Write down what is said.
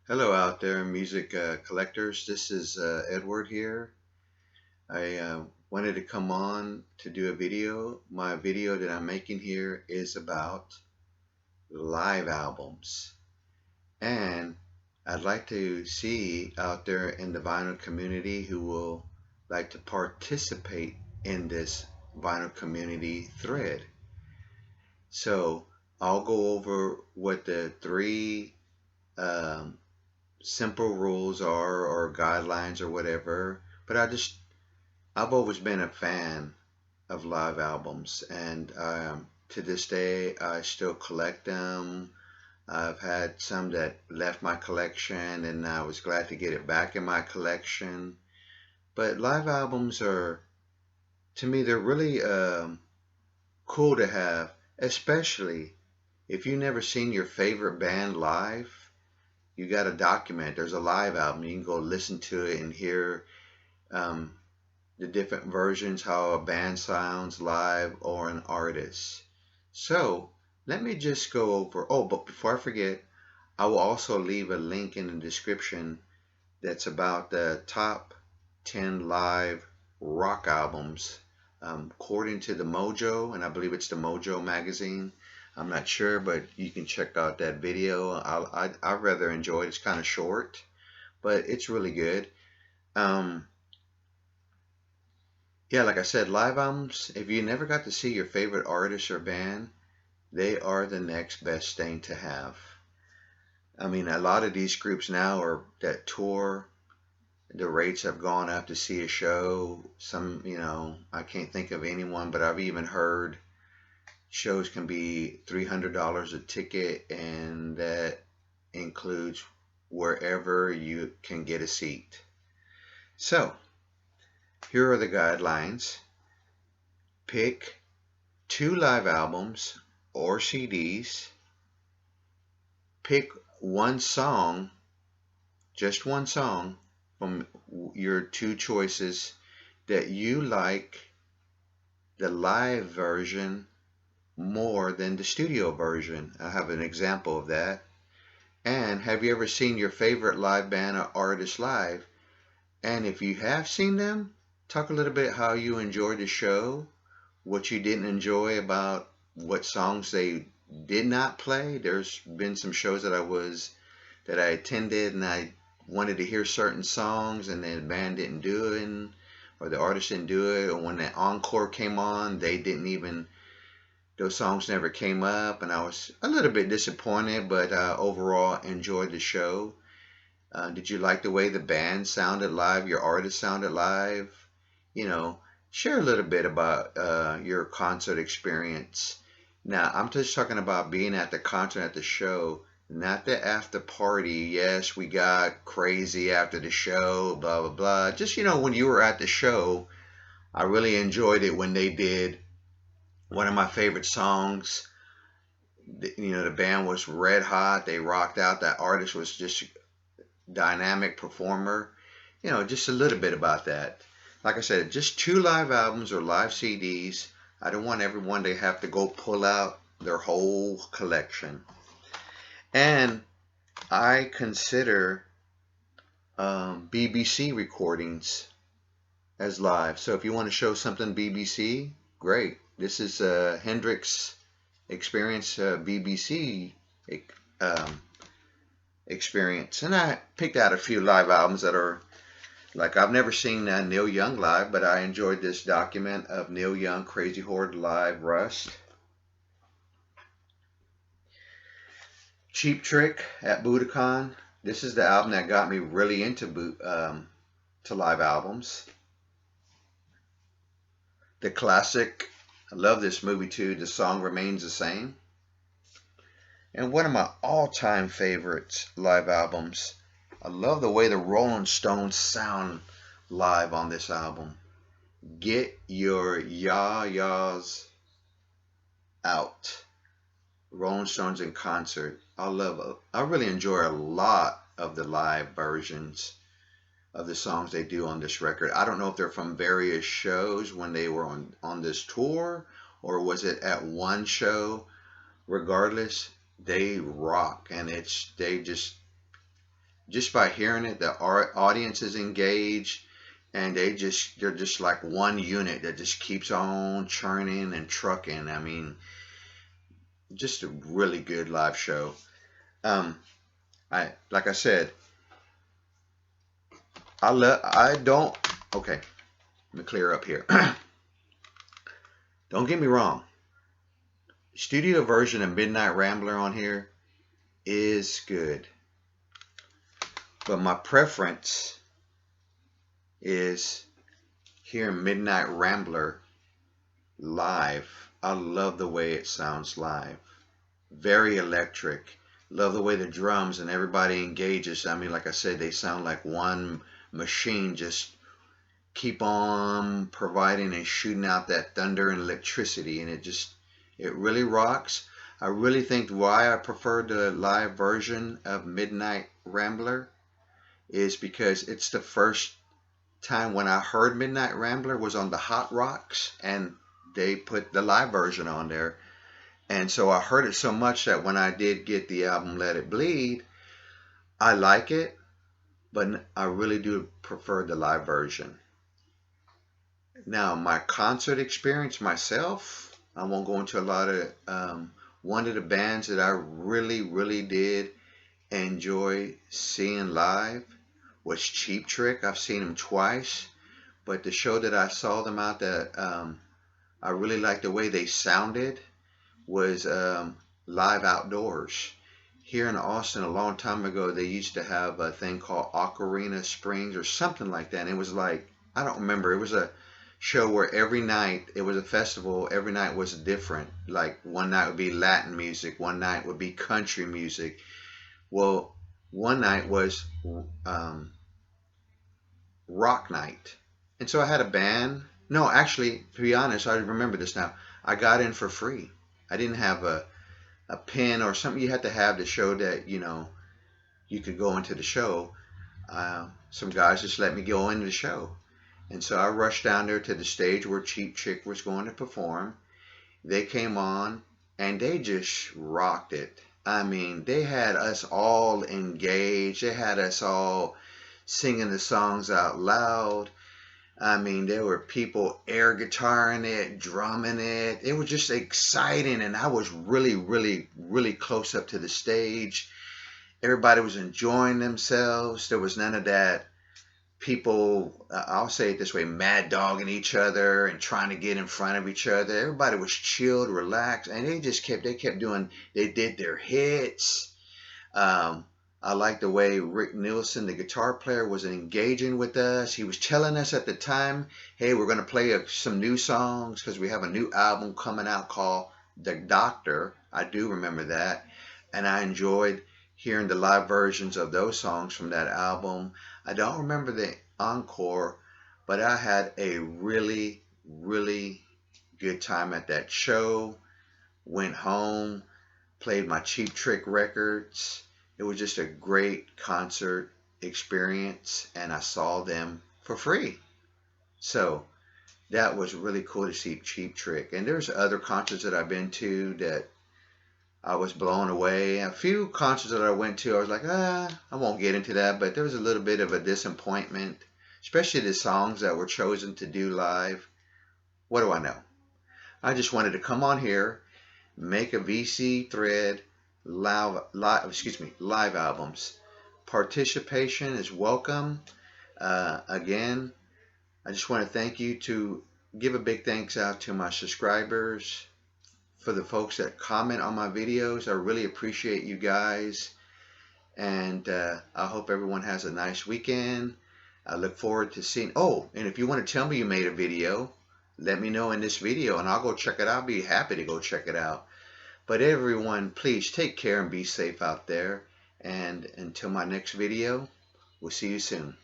Hello out there, music collectors. This is Edward here. I wanted to come on to do a video. My video that I'm making here is about live albums. And I'd like to see out there in the vinyl community who will like to participate in this vinyl community thread. So I'll go over what the three um, simple rules are or guidelines or whatever. But I've always been a fan of live albums, and to this day I still collect them. I've had some that left my collection, and I was glad to get it back in my collection. But live albums are, to me, they're really cool to have, especially if you've never seen your favorite band live. You got to document. There's a live album. You can go listen to it and hear um, the different versions, how a band sounds live or an artist. So let me just go over. Oh, but before I forget, I will also leave a link in the description that's about the top 10 live rock albums according to the Mojo, and I believe it's the Mojo magazine. I'm not sure, but you can check out that video. I rather enjoy it. It's kind of short, but it's really good. Um, yeah, like I said, live albums, if you never got to see your favorite artist or band, they are the next best thing to have. I mean, a lot of these groups now are that tour, the rates have gone up to see a show. Some, I can't think of anyone, but I've even heard shows can be $300 a ticket, and that includes wherever you can get a seat. So, here are the guidelines. Pick 2 live albums or CDs. Pick one song, just one song from your 2 choices that you like the live version more than the studio version. I have an example of that. And have you ever seen your favorite live band or artist live? And if you have seen them, talk a little bit how you enjoyed the show, what you didn't enjoy about what songs they did not play. There's been some shows that I attended and I wanted to hear certain songs and the band didn't do it, or the artist didn't do it, or when the encore came on, they didn't even, those songs never came up, and I was a little bit disappointed, but overall enjoyed the show. Did you like the way the band sounded live, your artist sounded live? You know, share a little bit about your concert experience. Now, I'm just talking about being at the concert, at the show, not the after party. Yes, we got crazy after the show, blah, blah, blah. Just, when you were at the show, I really enjoyed it when they did one of my favorite songs. The band was red hot. They rocked out. That artist was just dynamic performer. Just a little bit about that. Like I said, just 2 live albums or live CDs. I don't want everyone to have to go pull out their whole collection. And I consider BBC recordings as live. So if you want to show something BBC, great. This is Hendrix Experience BBC um, experience. And I picked out a few live albums that are like, I've never seen Neil Young live, but I enjoyed this document of Neil Young Crazy Horse Live Rust. Cheap Trick at Budokan. This is the album that got me really into to live albums. The classic. I love this movie too. The Song Remains the Same. And one of my all-time favorites live albums. I love the way the Rolling Stones sound live on this album. Get Your Ya-Ya's Out. Rolling Stones in concert. I really enjoy a lot of the live versions of the songs they do on this record. I don't know if they're from various shows when they were on this tour, or was it at one show. Regardless, they rock, and just by hearing it, the audience is engaged, and they're just like one unit that just keeps on churning and trucking. I mean, just a really good live show. I like I said, I don't. Okay, let me clear up here. Don't get me wrong. Studio version of Midnight Rambler on here is good, but my preference is hearing Midnight Rambler live. I love the way it sounds live. Very electric. Love the way the drums and everybody engages. I mean, like I said, they sound like one machine, just keep on providing and shooting out that thunder and electricity, and it really rocks. I really think why I prefer the live version of Midnight Rambler is because it's the first time when I heard Midnight Rambler was on the Hot Rocks, and they put the live version on there. And so I heard it so much that when I did get the album Let It Bleed, I like it, but I really do prefer the live version. Now, my concert experience myself, I won't go into a lot of, one of the bands that I really, really did enjoy seeing live was Cheap Trick. I've seen them twice, but the show that I saw them out that I really liked the way they sounded was Live Outdoors. Here in Austin, a long time ago, they used to have a thing called Ocarina Springs or something like that. And it was like, I don't remember. It was a show where every night, it was a festival, every night was different. Like one night would be Latin music, one night would be country music. Well, one night was rock night. And so I had a band. No, actually, to be honest, I remember this now. I got in for free. I didn't have a pin or something you had to have to show that, you could go into the show. Some guys just let me go into the show. And so I rushed down there to the stage where Cheap Trick was going to perform. They came on and they just rocked it. I mean, they had us all engaged. They had us all singing the songs out loud. I mean, there were people air guitaring it, drumming it. It was just exciting, and I was really, really, really close up to the stage. Everybody was enjoying themselves. There was none of that people, I'll say it this way, mad dogging each other and trying to get in front of each other. Everybody was chilled, relaxed, and they did their hits. I like the way Rick Nielsen, the guitar player, was engaging with us. He was telling us at the time, hey, we're going to play some new songs because we have a new album coming out called The Doctor. I do remember that. And I enjoyed hearing the live versions of those songs from that album. I don't remember the encore, but I had a really, really good time at that show. Went home, played my Cheap Trick records. It was just a great concert experience, and I saw them for free. So that was really cool to see Cheap Trick. And there's other concerts that I've been to that I was blown away. A few concerts that I went to, I was like, I won't get into that, but there was a little bit of a disappointment, especially the songs that were chosen to do live. What do I know? I just wanted to come on here, make a VC thread, live albums. Participation is welcome. Again, I just want to thank you, to give a big thanks out to my subscribers, for the folks that comment on my videos. I really appreciate you guys, and I hope everyone has a nice weekend. I look forward to seeing, and if you want to tell me you made a video, let me know in this video and I'll go check it out. I'll be happy to go check it out. But everyone, please take care and be safe out there. And until my next video, we'll see you soon.